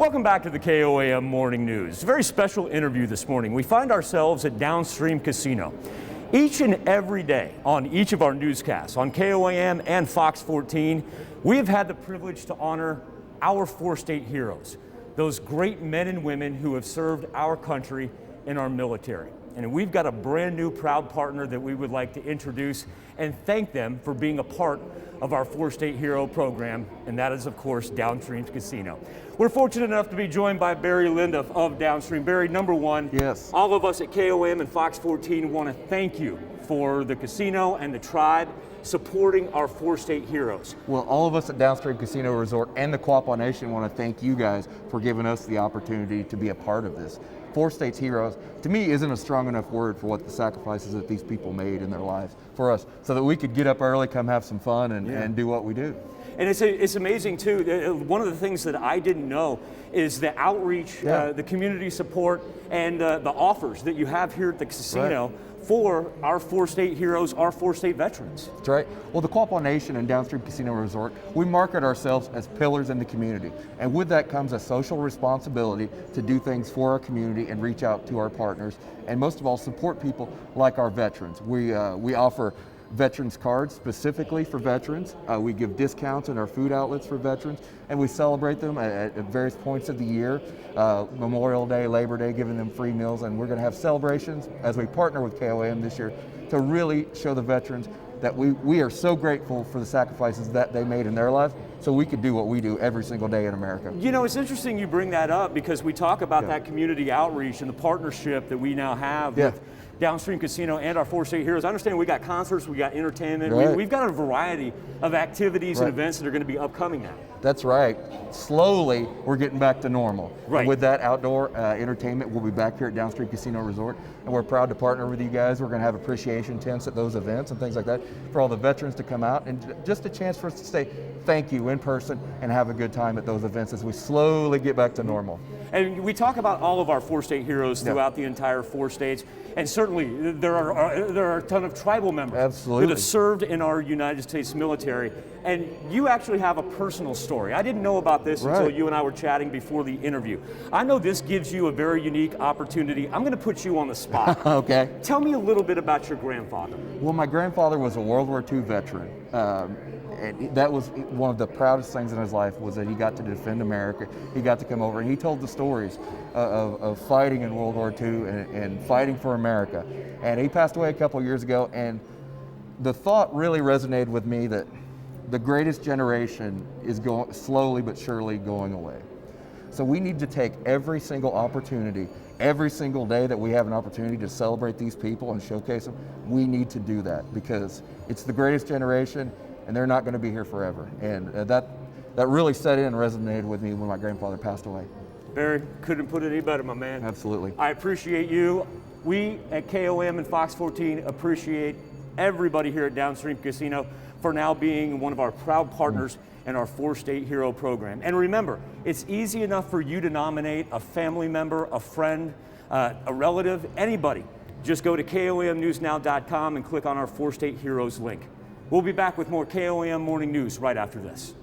Welcome back to the KOAM Morning News. A very special interview this morning. We find ourselves at Downstream Casino. Each and every day on each of our newscasts, on KOAM and Fox 14, we have had the privilege to honor our four-state heroes, those great men and women who have served our country in our military. And we've got a brand new proud partner that we would like to introduce and thank them for being a part of our four-state hero program, and that is, of course, Downstream Casino. We're fortunate enough to be joined by Barry Linda of Downstream. Barry, number one, yes, all of us at KOAM and Fox 14 want to thank you for the casino and the tribe supporting our four-state heroes. Well, all of us at Downstream Casino Resort and the Quapaw Nation want to thank you guys for giving us the opportunity to be a part of this. Four States Heroes, to me, isn't a strong enough word for what the sacrifices that these people made in their lives for us, so that we could get up early, come have some fun, and do what we do. And it's amazing too. One of the things that I didn't know is the outreach, the community support, and the offers that you have here at the casino for our four-state heroes, our four-state veterans. That's right. Well, the Quapaw Nation and Downstream Casino Resort, we market ourselves as pillars in the community. And with that comes a social responsibility to do things for our community and reach out to our partners. And most of all, support people like our veterans. We offer veterans cards specifically for veterans. We give discounts in our food outlets for veterans, and we celebrate them at various points of the year. Memorial Day, Labor Day, giving them free meals, and we're going to have celebrations as we partner with KOAM this year to really show the veterans that we are so grateful for the sacrifices that they made in their lives, so we could do what we do every single day in America. You know, it's interesting you bring that up, because we talk about that community outreach and the partnership that we now have with Downstream Casino and our four-state heroes. I understand we got concerts, we got entertainment, we've got a variety of activities and events that are going to be upcoming now. That's right. Slowly, we're getting back to normal. Right. With that outdoor entertainment, we'll be back here at Downstream Casino Resort, and we're proud to partner with you guys. We're going to have appreciation tents at those events and things like that for all the veterans to come out, and just a chance for us to say thank you in person and have a good time at those events as we slowly get back to normal. And we talk about all of our four-state heroes throughout the entire four states, and certainly there are a ton of tribal members that have served in our United States military. And you actually have a personal story. I didn't know about this until you and I were chatting before the interview. I know this gives you a very unique opportunity. I'm going to put you on the spot. Okay. Tell me a little bit about your grandfather. Well, my grandfather was a World War II veteran. And that was one of the proudest things in his life, was that he got to defend America. He got to come over, and he told the stories of fighting in World War II and fighting for America. And he passed away a couple years ago, and the thought really resonated with me that the greatest generation is slowly but surely going away. So we need to take every single opportunity, every single day that we have an opportunity to celebrate these people and showcase them. We need to do that, because it's the greatest generation, and they're not going to be here forever. And that really set in and resonated with me when my grandfather passed away. Barry, couldn't put it any better, my man. Absolutely. I appreciate you. We at KOAM and Fox 14 appreciate everybody here at Downstream Casino for now being one of our proud partners in our four-state hero program. And remember, it's easy enough for you to nominate a family member, a friend, a relative, anybody. Just go to KOAMnewsnow.com and click on our four-state heroes link. We'll be back with more KOAM Morning News right after this.